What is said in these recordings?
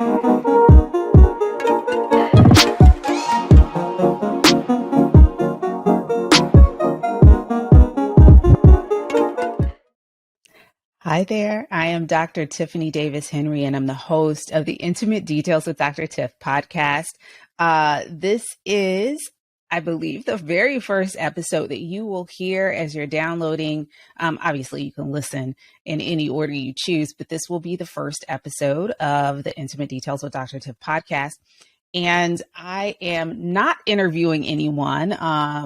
Hi there. I am Dr. Tiffanie Davis Henry, and I'm the host of the Intimate Details with Dr. Tiff podcast. This is, I believe, the very first episode that you will hear as you're downloading. Obviously, you can listen in any order you choose, but this will be the first episode of the Intimate Details with Dr. Tiff podcast. And I am not interviewing anyone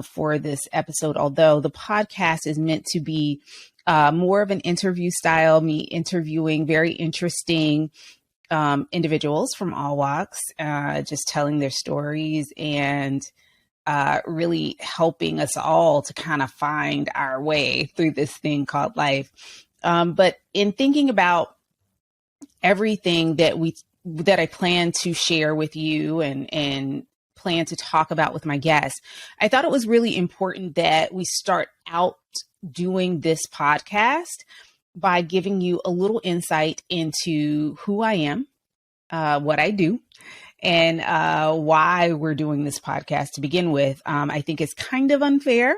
for this episode, although the podcast is meant to be more of an interview style, me interviewing very interesting individuals from all walks, just telling their stories and really helping us all to kind of find our way through this thing called life. But in thinking about everything that I plan to share with you and plan to talk about with my guests, I thought it was really important that we start out doing this podcast by giving you a little insight into who I am, what I do, and why we're doing this podcast to begin with. I think it's kind of unfair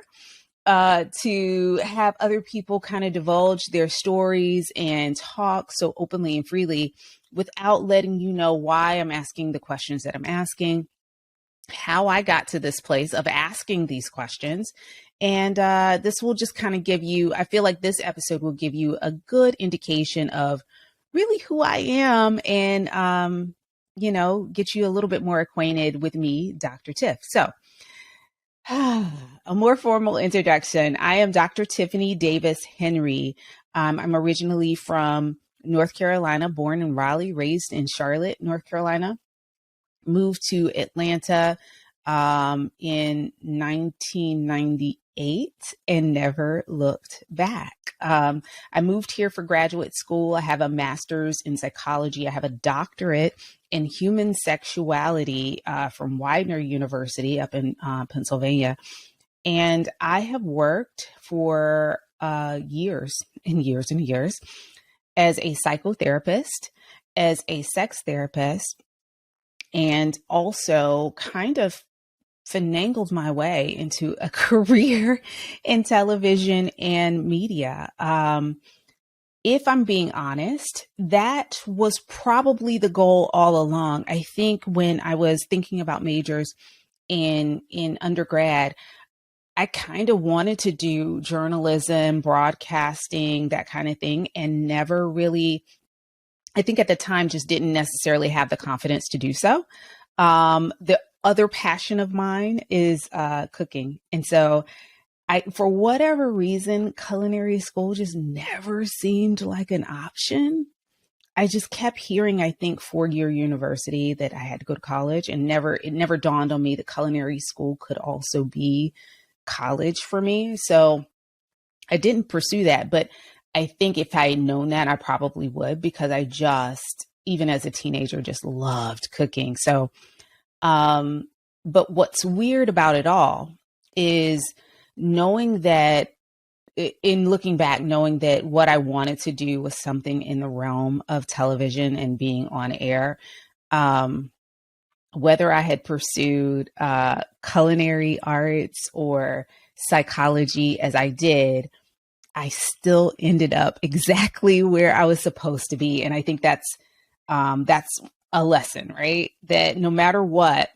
to have other people kind of divulge their stories and talk so openly and freely without letting you know why I'm asking the questions that I'm asking, how I got to this place of asking these questions. And this will just kind of give you, I feel like this episode will give you a good indication of really who I am and, get you a little bit more acquainted with me, Dr. Tiff. So a more formal introduction. I am Dr. Tiffanie Davis Henry. I'm originally from North Carolina, born in Raleigh, raised in Charlotte, North Carolina. Moved to Atlanta in 1998 and never looked back. I moved here for graduate school. I have a master's in psychology. I have a doctorate in human sexuality from Widener University up in Pennsylvania. And I have worked for years and years and years as a psychotherapist, as a sex therapist, and also kind of finagled my way into a career in television and media. If I'm being honest, that was probably the goal all along. I think when I was thinking about majors in undergrad, I kind of wanted to do journalism, broadcasting, that kind of thing, and never really, I think at the time, just didn't necessarily have the confidence to do so. The other passion of mine is cooking. And so for whatever reason, culinary school just never seemed like an option. I just kept hearing, I think, 4-year university that I had to go to college, and it never dawned on me that culinary school could also be college for me. So I didn't pursue that, but I think if I had known that, I probably would, because I just, even as a teenager, just loved cooking. So, but what's weird about it all is knowing that, in looking back, knowing that what I wanted to do was something in the realm of television and being on air. Whether I had pursued culinary arts or psychology as I did, I still ended up exactly where I was supposed to be. And I think that's a lesson, right? That no matter what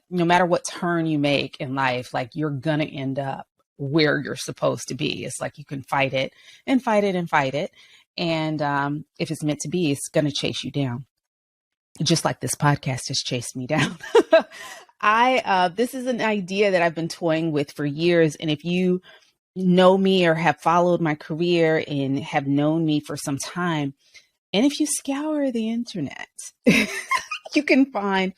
turn you make in life, like, you're going to end up where you're supposed to be. It's like you can fight it and fight it and fight it. And if it's meant to be, it's going to chase you down. Just like this podcast has chased me down. This is an idea that I've been toying with for years. And if you know me or have followed my career and have known me for some time, and if you scour the internet, you can find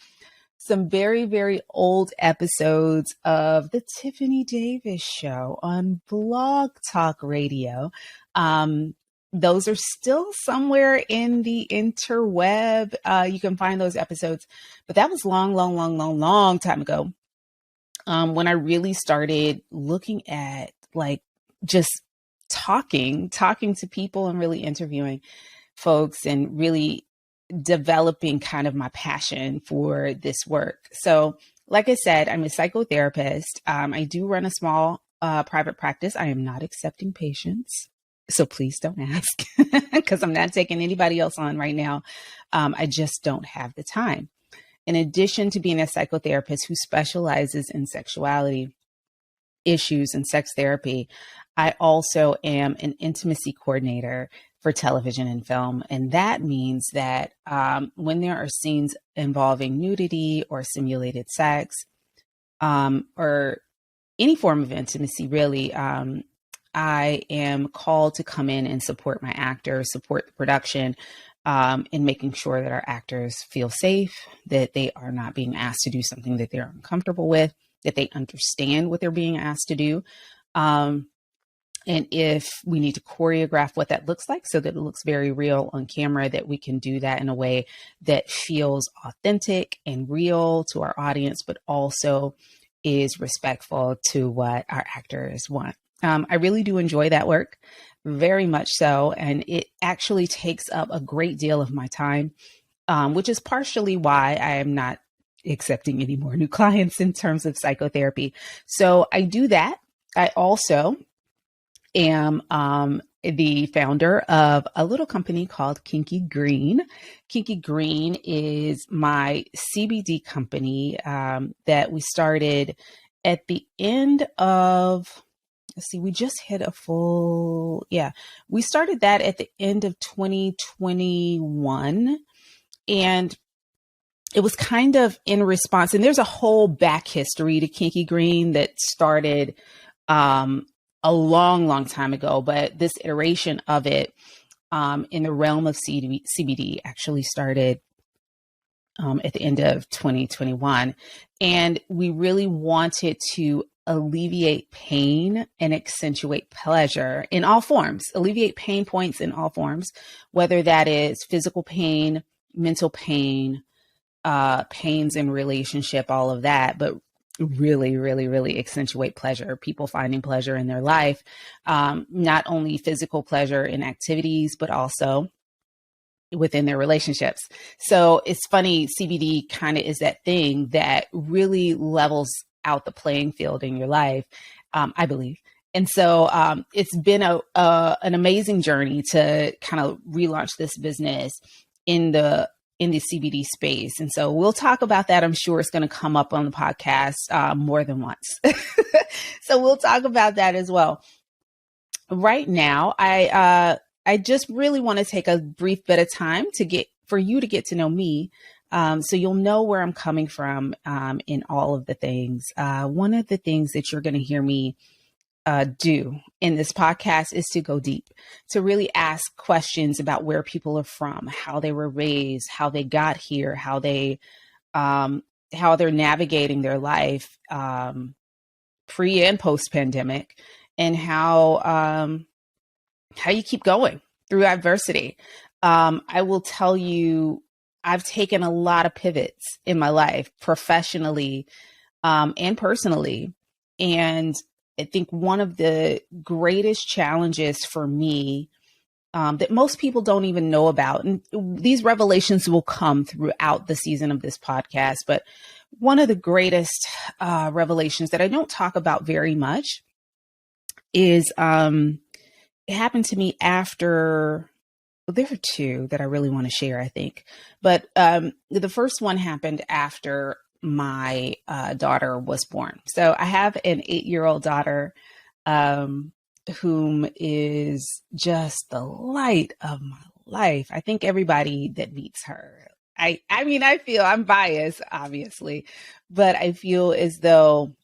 some very, very old episodes of the Tiffanie Davis Show on Blog Talk Radio. Those are still somewhere in the interweb. You can find those episodes, but that was long time ago. When I really started looking at, like, just talking to people and really interviewing folks and really developing kind of my passion for this work. So, like I said, I'm a psychotherapist. I do run a small private practice. I am not accepting patients, so please don't ask, because I'm not taking anybody else on right now. I just don't have the time. In addition to being a psychotherapist who specializes in sexuality issues and sex therapy, I also am an intimacy coordinator for television and film. And that means that when there are scenes involving nudity or simulated sex, or any form of intimacy, really, I am called to come in and support my actors, support the production, in making sure that our actors feel safe, that they are not being asked to do something that they're uncomfortable with, that they understand what they're being asked to do. And if we need to choreograph what that looks like so that it looks very real on camera, that we can do that in a way that feels authentic and real to our audience, but also is respectful to what our actors want. I really do enjoy that work, very much so. And it actually takes up a great deal of my time, which is partially why I am not accepting any more new clients in terms of psychotherapy. So I do that. I also am the founder of a little company called Kinky Green. Kinky Green is my CBD company that we started at the end of, we just hit a full, we started that at the end of 2021. And it was kind of in response, and there's a whole back history to Kinky Green that started a long, long time ago, but this iteration of it in the realm of CBD actually started at the end of 2021. And we really wanted to alleviate pain and accentuate pleasure in all forms, alleviate pain points in all forms, whether that is physical pain, mental pain, pains in relationship, all of that, but really, really, really accentuate pleasure, people finding pleasure in their life, not only physical pleasure in activities, but also within their relationships. So it's funny, CBD kind of is that thing that really levels out the playing field in your life, I believe. And so it's been an amazing journey to kind of relaunch this business in the CBD space. And so we'll talk about that. I'm sure it's going to come up on the podcast more than once. So we'll talk about that as well. Right now, I just really want to take a brief bit of time for you to get to know me. So you'll know where I'm coming from in all of the things. One of the things that you're going to hear me do in this podcast is to go deep, to really ask questions about where people are from, how they were raised, how they got here, how they're navigating their life pre and post pandemic, and how you keep going through adversity. I will tell you, I've taken a lot of pivots in my life, professionally and personally, and I think one of the greatest challenges for me that most people don't even know about, and these revelations will come throughout the season of this podcast, but one of the greatest revelations that I don't talk about very much is it happened to me after, well, there are two that I really want to share, I think. But the first one happened after my daughter was born. So I have an 8-year-old daughter whom is just the light of my life. I think everybody that meets her, I mean, I feel I'm biased, obviously, but I feel as though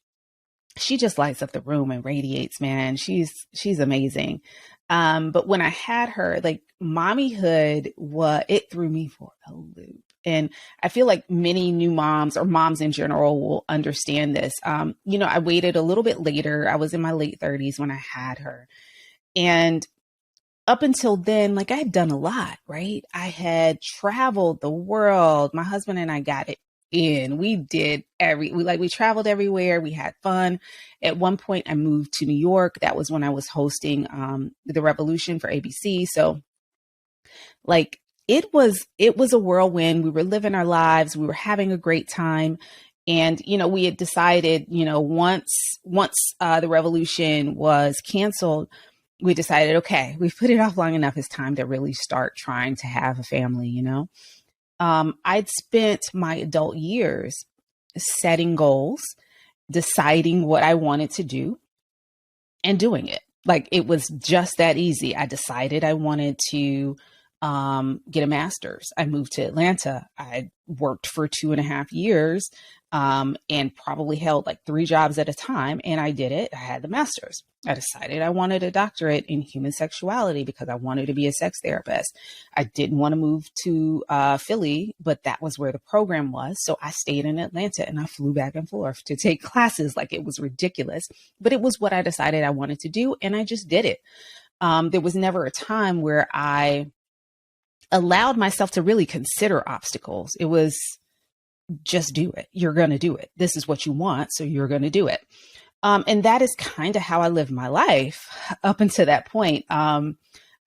she just lights up the room and radiates, man. She's amazing. But when I had her, like, mommyhood, it threw me for a loop. And I feel like many new moms or moms in general will understand this. I waited a little bit later. I was in my late 30s when I had her. And up until then, like, I had done a lot, right? I had traveled the world. My husband and I got it in. We traveled everywhere. We had fun. At one point, I moved to New York. That was when I was hosting The Revolution for ABC. So, like, it was a whirlwind. We were living our lives. We were having a great time. And, we had decided, once the revolution was canceled, we decided, okay, we've put it off long enough. It's time to really start trying to have a family, I'd spent my adult years setting goals, deciding what I wanted to do and doing it. Like, it was just that easy. I decided I wanted to get a master's. I moved to Atlanta. I worked for 2.5 years and probably held like 3 jobs at a time. And I did it. I had the master's. I decided I wanted a doctorate in human sexuality because I wanted to be a sex therapist. I didn't want to move to Philly, but that was where the program was. So I stayed in Atlanta and I flew back and forth to take classes. Like, it was ridiculous, but it was what I decided I wanted to do. And I just did it. There was never a time where I allowed myself to really consider obstacles. It was just do it. You're going to do it. This is what you want. So you're going to do it. And that is kind of how I lived my life up until that point. I'm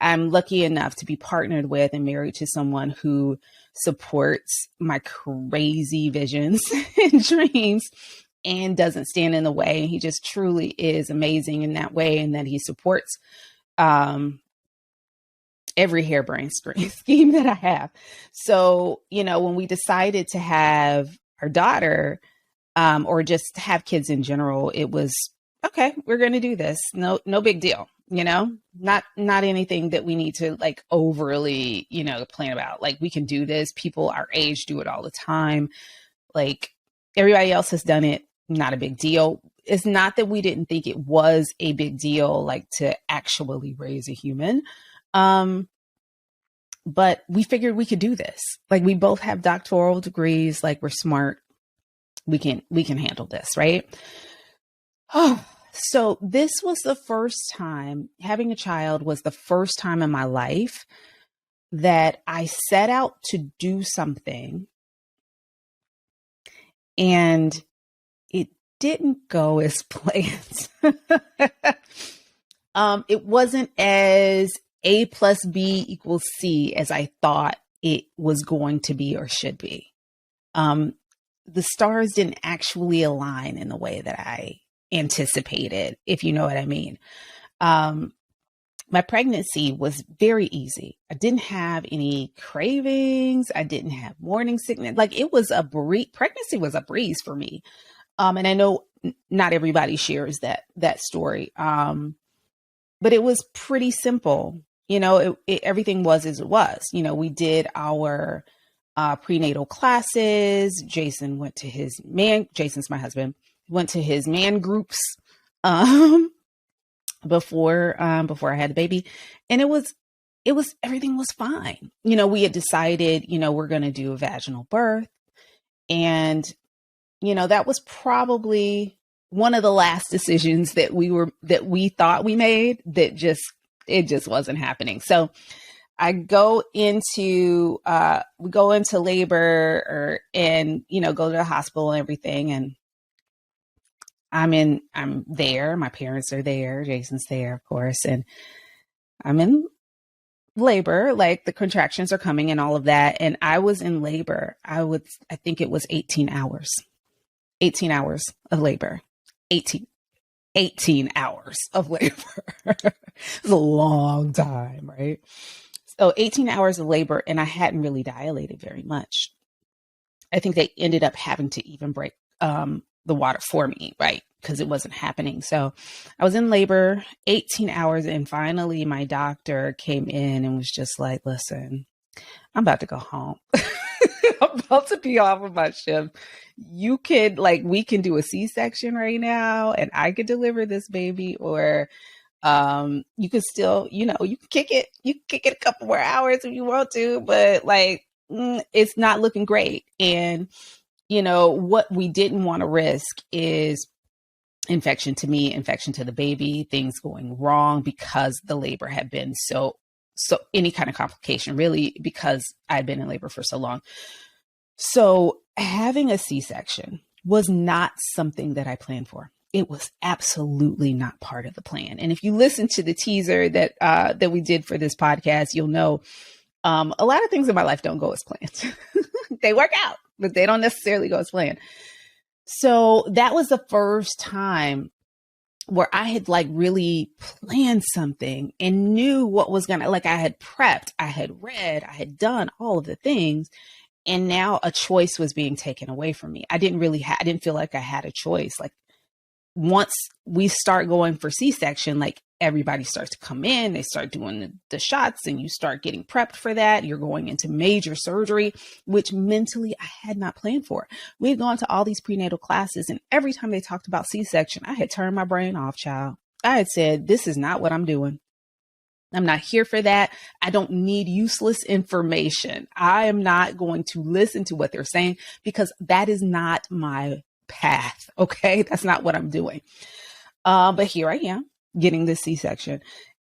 lucky enough to be partnered with and married to someone who supports my crazy visions and dreams and doesn't stand in the way. He just truly is amazing in that way, and that he supports every harebrained scheme that I have. So, when we decided to have our daughter, or just have kids in general, it was, okay, we're going to do this. No big deal. Not anything that we need to like overly, plan about. Like, we can do this. People our age do it all the time. Like, everybody else has done it. Not a big deal. It's not that we didn't think it was a big deal, like, to actually raise a human. But we figured we could do this. Like, we both have doctoral degrees. Like, we're smart. We can handle this, right? Oh, so this was the first time, having a child was the first time in my life that I set out to do something and it didn't go as planned. It wasn't as A plus B equals C as I thought it was going to be or should be. The stars didn't actually align in the way that I anticipated, if you know what I mean. My pregnancy was very easy. I didn't have any cravings. I didn't have morning sickness. Like, it was pregnancy was a breeze for me. And I know not everybody shares that story. But it was pretty simple. Everything was as it was. We did our prenatal classes. Jason went to Jason's my husband, went to his man groups before I had the baby. And everything was fine. We had decided, we're going to do a vaginal birth. And, that was probably one of the last decisions that we thought we made that it just wasn't happening. So I go into labor and go to the hospital and everything. And I'm there. My parents are there. Jason's there, of course. And I'm in labor, like the contractions are coming and all of that. And I was in labor. I think it was 18 hours of labor, 18 hours of labor. It's a long time, right? So 18 hours of labor, and I hadn't really dilated very much. I think they ended up having to even break the water for me, right? Because it wasn't happening. So I was in labor 18 hours, and finally my doctor came in and was just like, listen, I'm about to go home. I'm about to be off of my shift. We can do a C-section right now and I could deliver this baby, or you could still, you can kick it a couple more hours if you want to, but it's not looking great. And, what we didn't want to risk is infection to me, infection to the baby, things going wrong because the labor had been so any kind of complication, really, because I'd been in labor for so long. So having a C-section was not something that I planned for. It was absolutely not part of the plan. And if you listen to the teaser that we did for this podcast, you'll know A lot of things in my life don't go as planned. They work out, but they don't necessarily go as planned. So that was the first time where I had like really planned something and knew what was going to, like I had prepped, I had read, I had done all of the things. And now a choice was being taken away from me. I didn't feel like I had a choice. Like once we start going for C-section, like everybody starts to come in, they start doing the shots and you start getting prepped for that. You're going into major surgery, which mentally I had not planned for. We had gone to all these prenatal classes and every time they talked about C-section, I had turned my brain off, child. I had said, this is not what I'm doing. I'm not here for that. I don't need useless information. I am not going to listen to what they're saying because that is not my path. Okay. That's not what I'm doing. But here I am getting this C-section.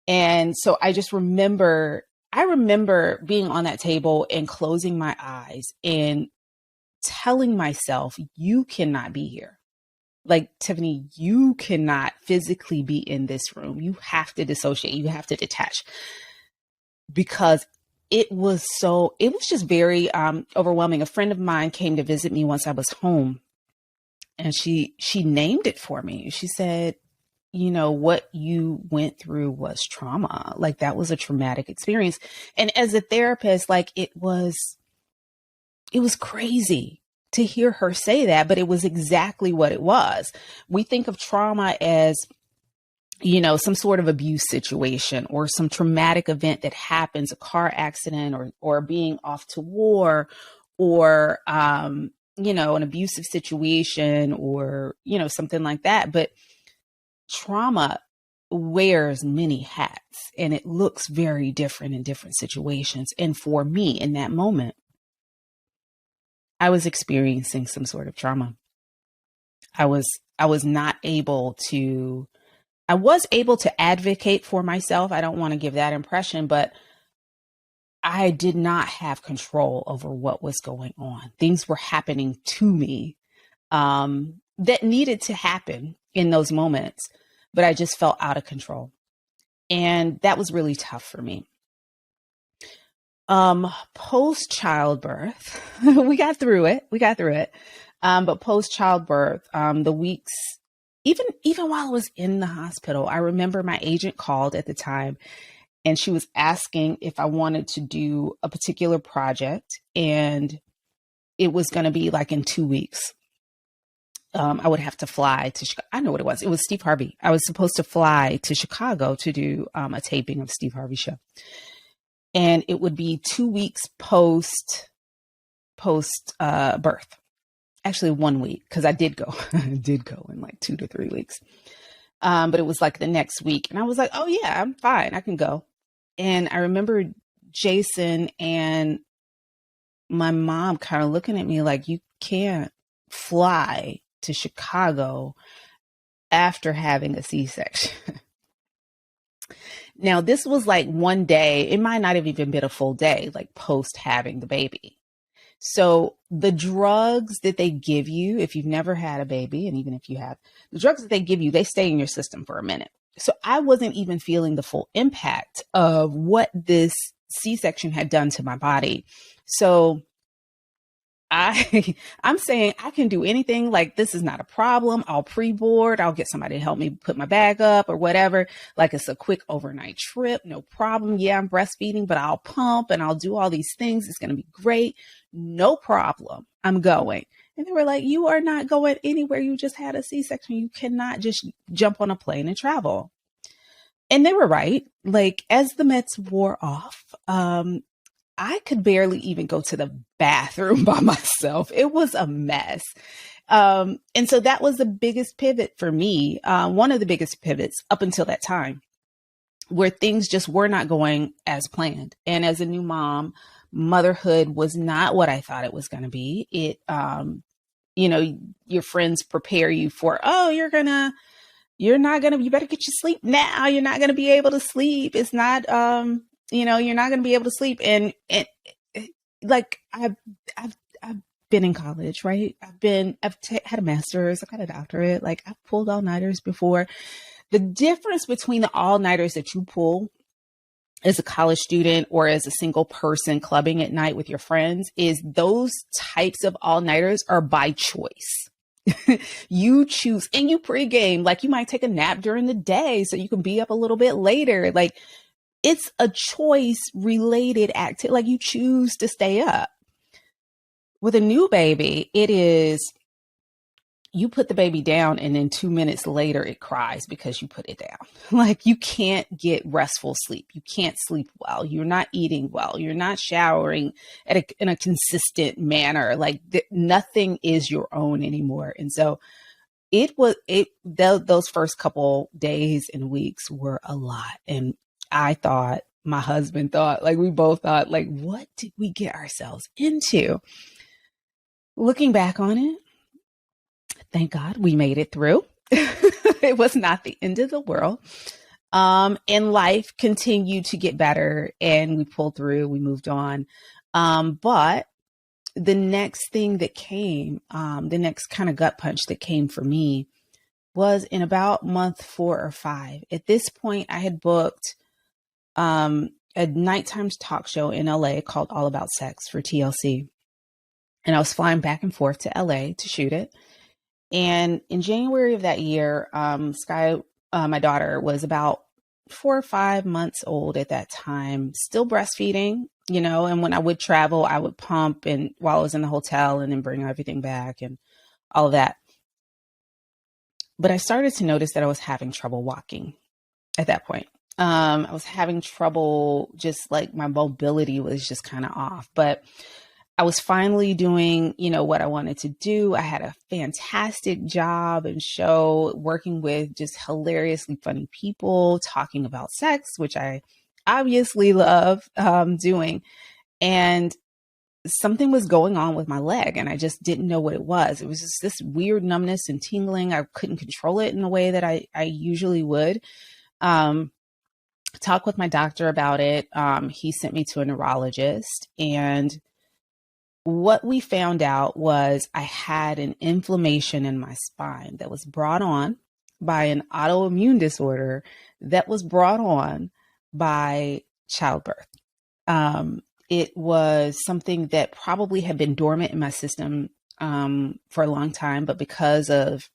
And so I remember being on that table and closing my eyes and telling myself, you cannot be here. Like, Tiffanie, you cannot physically be in this room. You have to dissociate. You have to detach because it was just very overwhelming. A friend of mine came to visit me once I was home and she named it for me. She said, you know, what you went through was trauma. Like that was a traumatic experience. And as a therapist, like it was crazy to hear her say that, but it was exactly what it was. We think of trauma as, you know, some sort of abuse situation or some traumatic event that happens, a car accident or being off to war or, you know, an abusive situation or, you know, something like that. But trauma wears many hats and it looks very different in different situations. And for me in that moment, I was experiencing some sort of trauma. I was able to advocate for myself. I don't want to give that impression, but I did not have control over what was going on. Things were happening to me that needed to happen in those moments, but I just felt out of control. And that was really tough for me. Post childbirth, we got through it. But post childbirth, the weeks, even while I was in the hospital, I remember my agent called at the time and she was asking if I wanted to do a particular project and it was going to be like in 2 weeks. I would have to fly to Chicago. I know what it was. It was Steve Harvey. I was supposed to fly to Chicago to do a taping of Steve Harvey's show. And it would be 2 weeks post birth. Actually 1 week, because I did go in like 2 to 3 weeks. But it was like the next week. And I was like, oh yeah, I'm fine. I can go. And I remember Jason and my mom kind of looking at me like, you can't fly to Chicago after having a C-section. Now, this was like one day, it might not have even been a full day, like post having the baby. So the drugs that they give you, if you've never had a baby, and even if you have, the drugs that they give you, they stay in your system for a minute. So I wasn't even feeling the full impact of what this C-section had done to my body. So I'm saying I can do anything. Like, this is not a problem. I'll pre-board. I'll get somebody to help me put my bag up or whatever. Like, it's a quick overnight trip. No problem. Yeah, I'm breastfeeding, but I'll pump and I'll do all these things. It's going to be great. No problem. I'm going. And they were like, you are not going anywhere. You just had a C-section. You cannot just jump on a plane and travel. And they were right. Like, as the meds wore off, I could barely even go to the bathroom by myself. It was a mess. And so that was the biggest pivot for me. One of the biggest pivots up until that time where things just were not going as planned. And as a new mom, motherhood was not what I thought it was going to be. It, you know, your friends prepare you for, oh, you better get your sleep now. You're not going to be able to sleep. It's not, you know, you're not going to be able to sleep. And like, I've been in college, right? I've had a master's, I've got a doctorate. Like, I've pulled all-nighters before. The difference between the all-nighters that you pull as a college student or as a single person clubbing at night with your friends is those types of all-nighters are by choice. You choose and you pregame, like you might take a nap during the day so you can be up a little bit later. Like it's a choice related activity. Like you choose to stay up. With a new baby, it is you put the baby down and then 2 minutes later it cries because you put it down. Like you can't get restful sleep. You can't sleep well. You're not eating well. You're not showering in a consistent manner. Like nothing is your own anymore. And so those first couple days and weeks were a lot. And I thought, my husband thought, like we both thought, like, what did we get ourselves into? Looking back on it, thank God we made it through. It was not the end of the world. And life continued to get better and we pulled through, we moved on. But the next thing that came, the next kind of gut punch that came for me was in about month 4 or 5. At this point, I had booked a nighttime talk show in LA called All About Sex for TLC. And I was flying back and forth to LA to shoot it. And in January of that year, Sky, my daughter, was about 4 or 5 months old at that time, still breastfeeding, and when I would travel, I would pump and while I was in the hotel and then bring everything back and all of that. But I started to notice that I was having trouble walking at that point. I was having trouble, just like my mobility was just kind of off, but I was finally doing, what I wanted to do. I had a fantastic job and show working with just hilariously funny people, talking about sex, which I obviously love doing. And something was going on with my leg and I just didn't know what it was. It was just this weird numbness and tingling. I couldn't control it in the way that I usually would. Talk with my doctor about it. He sent me to a neurologist, and what we found out was I had an inflammation in my spine that was brought on by an autoimmune disorder that was brought on by childbirth. It was something that probably had been dormant in my system for a long time, but because of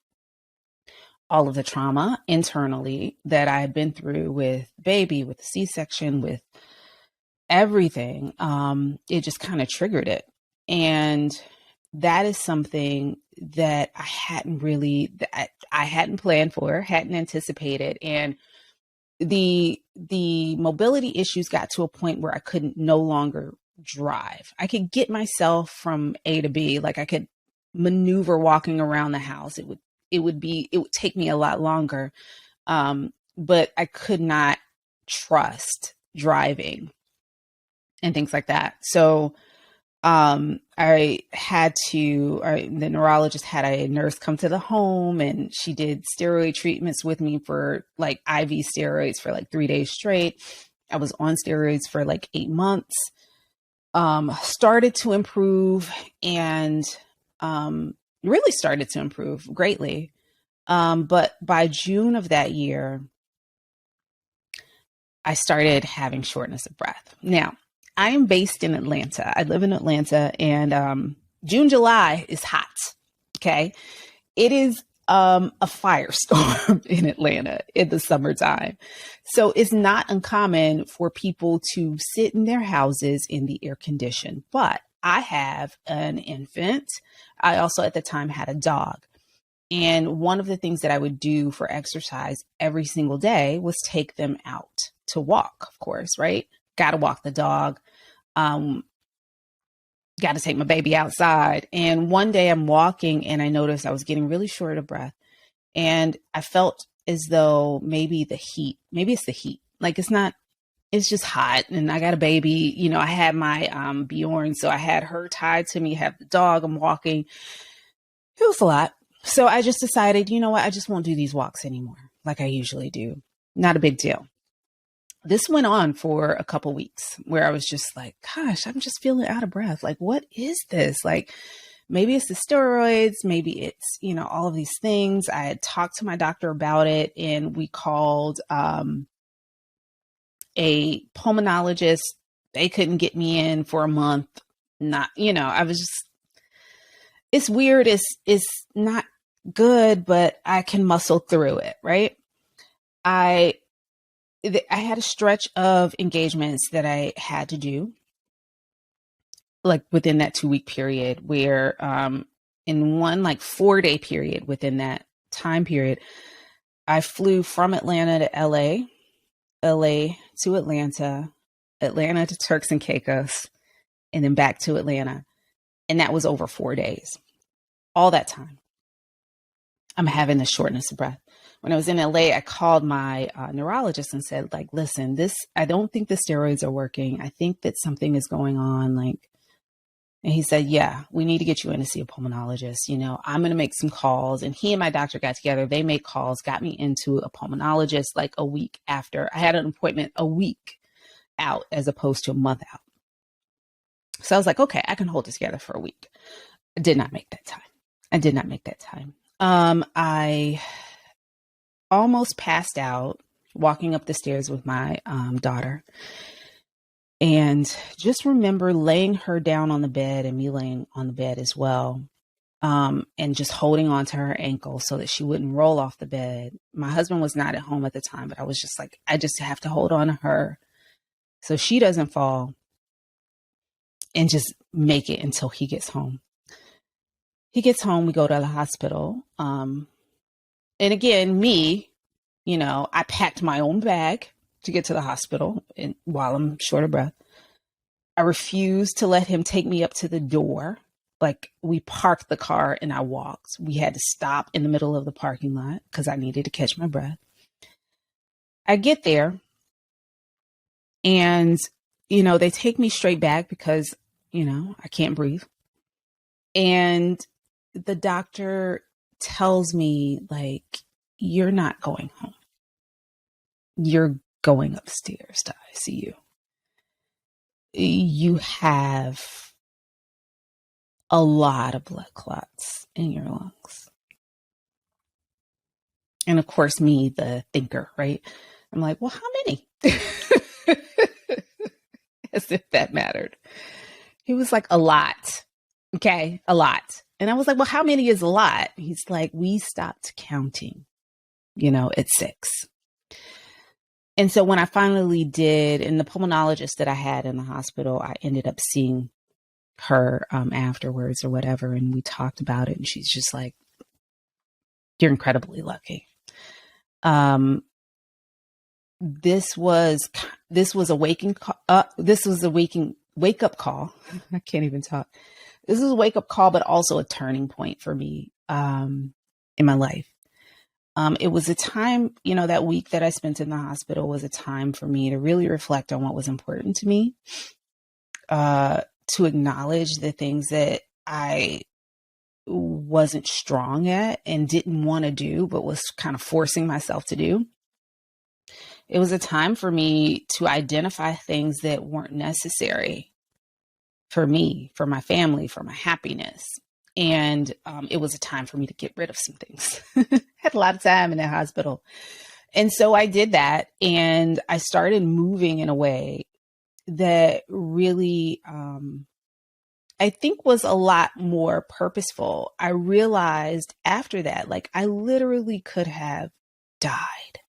all of the trauma internally that I had been through with baby, with the C-section, with everything, it just kind of triggered it. And that is something that I hadn't planned for, hadn't anticipated. And the mobility issues got to a point where I couldn't no longer drive. I could get myself from A to B. Like I could maneuver walking around the house. It would take me a lot longer. But I could not trust driving and things like that. So the neurologist had a nurse come to the home and she did steroid treatments with me for like IV steroids for like 3 days straight. I was on steroids for like 8 months, started to improve and, really started to improve greatly. But by June of that year, I started having shortness of breath. Now, I am based in Atlanta. I live in Atlanta and June, July is hot. Okay. It is a firestorm in Atlanta in the summertime. So it's not uncommon for people to sit in their houses in the air condition. But I have an infant. I also at the time had a dog. And one of the things that I would do for exercise every single day was take them out to walk, of course, right? Got to walk the dog. Got to take my baby outside. And one day I'm walking and I noticed I was getting really short of breath. And I felt as though maybe it's the heat. Like it's just hot. And I got a baby, I had my Bjorn. So I had her tied to me, have the dog, I'm walking. It was a lot. So I just decided, you know what? I just won't do these walks anymore like I usually do. Not a big deal. This went on for a couple weeks where I was just like, gosh, I'm just feeling out of breath. Like, what is this? Like, maybe it's the steroids. Maybe it's, all of these things. I had talked to my doctor about it and we called a pulmonologist. They couldn't get me in for a month. Not, I was just, it's weird. It's not good, but I can muscle through it. Right. I had a stretch of engagements that I had to do, like within that 2-week period, where in one like 4-day period within that time period, I flew from Atlanta to LA to Atlanta to Turks and Caicos, and then back to Atlanta. And that was over 4 days. All that time, I'm having the shortness of breath. When I was in LA, I called my neurologist and said, like, listen, I don't think the steroids are working. I think that something is going on. And he said, yeah, we need to get you in to see a pulmonologist. I'm going to make some calls. And he and my doctor got together. They made calls, got me into a pulmonologist like a week after. I had an appointment a week out as opposed to a month out. So I was like, okay, I can hold this together for a week. I did not make that time. I almost passed out walking up the stairs with my daughter. And just remember laying her down on the bed and me laying on the bed as well. And just holding on to her ankle so that she wouldn't roll off the bed. My husband was not at home at the time, but I was just like, I just have to hold on to her so she doesn't fall, and just make it until he gets home. He gets home, we go to the hospital. And again, I packed my own bag to get to the hospital while I'm short of breath. I refused to let him take me up to the door. Like, we parked the car and I walked. We had to stop in the middle of the parking lot because I needed to catch my breath. I get there and, they take me straight back because, I can't breathe. And the doctor tells me, like, you're not going home. You're going upstairs to ICU. You have a lot of blood clots in your lungs. And of course, me, the thinker, right? I'm like, well, how many? As if that mattered. He was like, a lot. Okay, a lot. And I was like, well, how many is a lot? He's like, we stopped counting, at 6. And so when I finally did, and the pulmonologist that I had in the hospital, I ended up seeing her afterwards or whatever. And we talked about it. And she's just like, you're incredibly lucky. This was a wake up call. I can't even talk. This is a wake up call, but also a turning point for me in my life. It was a time, that week that I spent in the hospital was a time for me to really reflect on what was important to me, to acknowledge the things that I wasn't strong at and didn't want to do, but was kind of forcing myself to do. It was a time for me to identify things that weren't necessary for me, for my family, for my happiness. And it was a time for me to get rid of some things. Had a lot of time in the hospital. And so I did that. And I started moving in a way that really, I think, was a lot more purposeful. I realized after that, like, I literally could have died.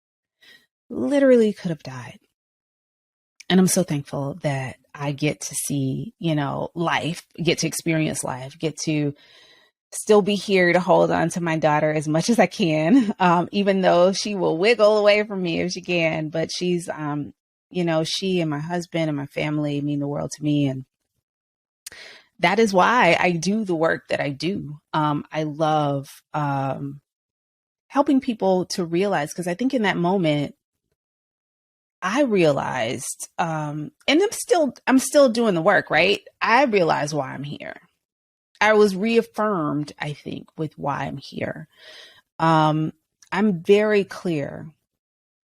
And I'm so thankful that I get to see, life, get to experience life, get to still be here to hold on to my daughter as much as I can, even though she will wiggle away from me if she can. But she's, she and my husband and my family mean the world to me. And that is why I do the work that I do. I love helping people to realize, because I think in that moment, I realized, and I'm still doing the work, right? I realized why I'm here. I was reaffirmed, I think, with why I'm here. I'm very clear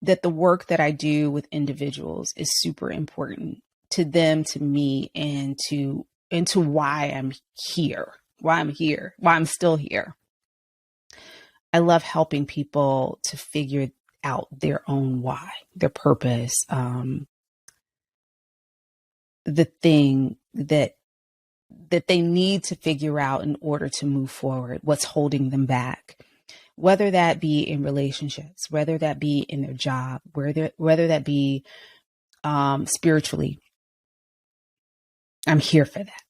that the work that I do with individuals is super important to them, to me, and to why I'm here, why I'm still here. I love helping people to figure out their own why, their purpose, the thing that they need to figure out in order to move forward, what's holding them back, whether that be in relationships, whether that be in their job, whether that be spiritually. I'm here for that.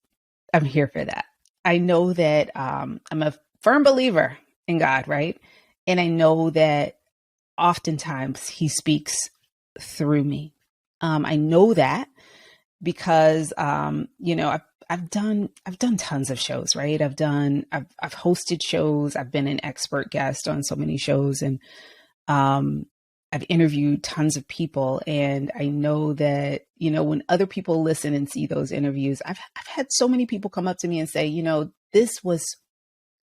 I'm here for that. I know that I'm a firm believer in God, right? And I know that oftentimes he speaks through me. I know that because, I've done tons of shows, right? I've hosted shows. I've been an expert guest on so many shows, and I've interviewed tons of people. And I know that, when other people listen and see those interviews, I've had so many people come up to me and say, this was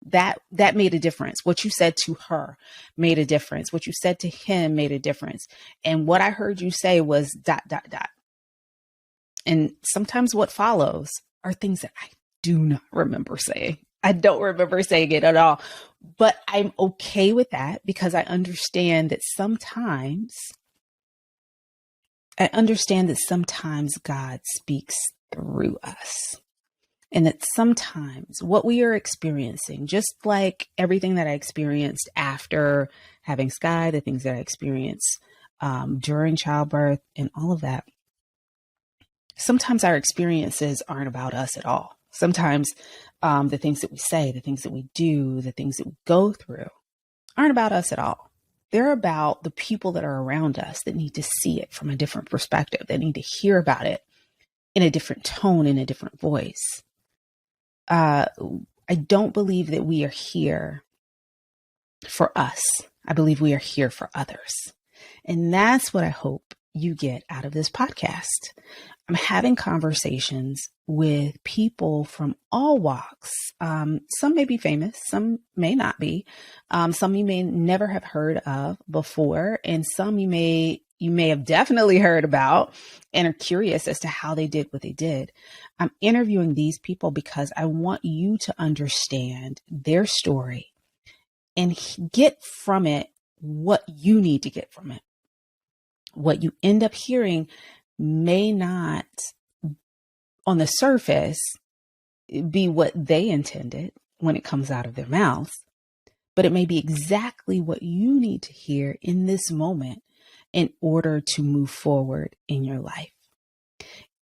that made a difference. What you said to her made a difference. What you said to him made a difference. And what I heard you say was ... And sometimes what follows are things that I do not remember saying. I don't remember saying it at all, but I'm okay with that because I understand that sometimes God speaks through us, and that sometimes what we are experiencing, just like everything that I experienced after having Sky, the things that I experienced during childbirth and all of that, sometimes our experiences aren't about us at all. Sometimes the things that we say, the things that we do, the things that we go through aren't about us at all. They're about the people that are around us that need to see it from a different perspective, that need to hear about it in a different tone, in a different voice. I don't believe that we are here for us. I believe we are here for others. And that's what I hope you get out of this podcast. I'm having conversations with people from all walks. Some may be famous, some may not be. Some you may never have heard of before, and some you may have definitely heard about and are curious as to how they did what they did. I'm interviewing these people because I want you to understand their story and get from it what you need to get from it. What you end up hearing may not, on the surface, be what they intended when it comes out of their mouth, but it may be exactly what you need to hear in this moment in order to move forward in your life.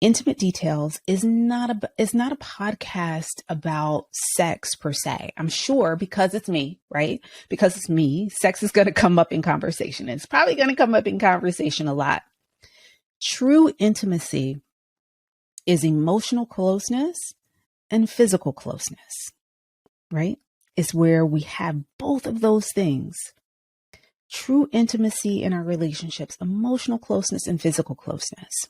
Intimate Details is not a podcast about sex per se. I'm sure because it's me, right? Because it's me, sex is going to come up in conversation. It's probably going to come up in conversation a lot. True intimacy is emotional closeness and physical closeness, right? It's where we have both of those things. True intimacy in our relationships, emotional closeness and physical closeness.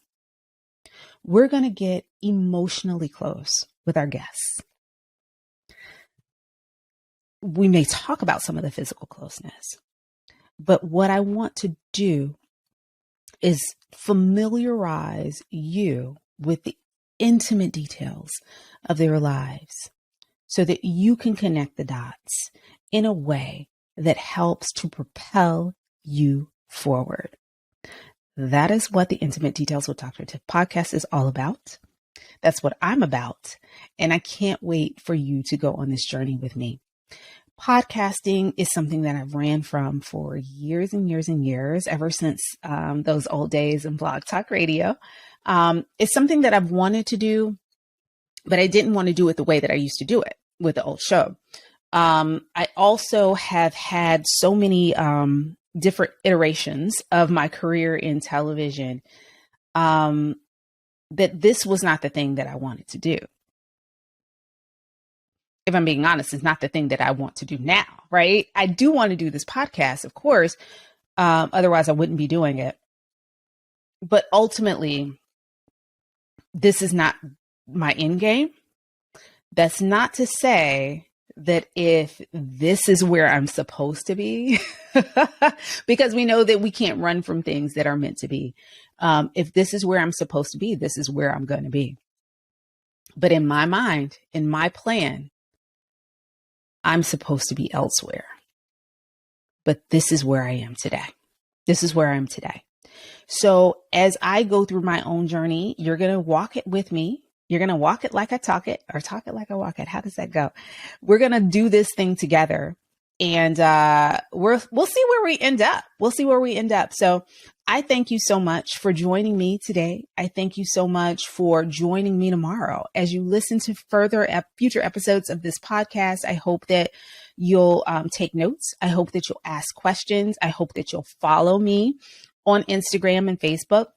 We're going to get emotionally close with our guests. We may talk about some of the physical closeness, but what I want to do is familiarize you with the intimate details of their lives so that you can connect the dots in a way that helps to propel you forward. That is what the Intimate Details with Dr. Tiff podcast is all about. That's what I'm about. And I can't wait for you to go on this journey with me. Podcasting is something that I've ran from for years and years and years, ever since those old days in Blog Talk Radio. It's something that I've wanted to do, but I didn't want to do it the way that I used to do it with the old show. I also have had so many different iterations of my career in television that this was not the thing that I wanted to do. If I'm being honest, it's not the thing that I want to do now, right? I do want to do this podcast, of course. Otherwise, I wouldn't be doing it. But ultimately, this is not my end game. That's not to say that if this is where I'm supposed to be, because we know that we can't run from things that are meant to be. If this is where I'm supposed to be, this is where I'm going to be. But in my mind, in my plan, I'm supposed to be elsewhere. But this is where I am today. This is where I am today. So as I go through my own journey, you're going to walk it with me. You're going to walk it like I talk it, or talk it like I walk it. How does that go? We're going to do this thing together, and we'll see where we end up. We'll see where we end up. So I thank you so much for joining me today. I thank you so much for joining me tomorrow as you listen to future episodes of this podcast. I hope that you'll take notes. I hope that you'll ask questions. I hope that you'll follow me on Instagram and Facebook.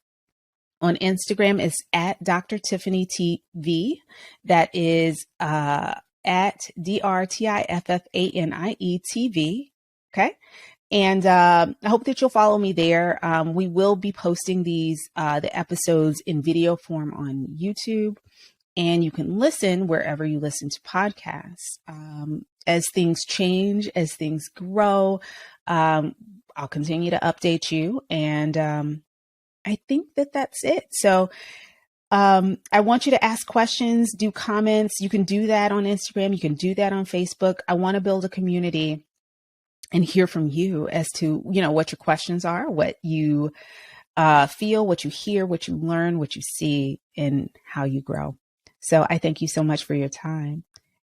On Instagram is at Dr. Tiffanie TV. That is at DrTiffanie TV. Okay. And I hope that you'll follow me there. We will be posting the episodes in video form on YouTube, and you can listen wherever you listen to podcasts. As things change, as things grow, I'll continue to update you. And I think that that's it. So I want you to ask questions, do comments. You can do that on Instagram. You can do that on Facebook. I want to build a community and hear from you as to, what your questions are, what you feel, what you hear, what you learn, what you see, and how you grow. So I thank you so much for your time.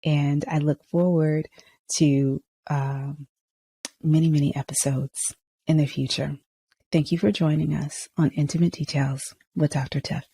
And I look forward to many, many episodes in the future. Thank you for joining us on Intimate Details with Dr. Tiff.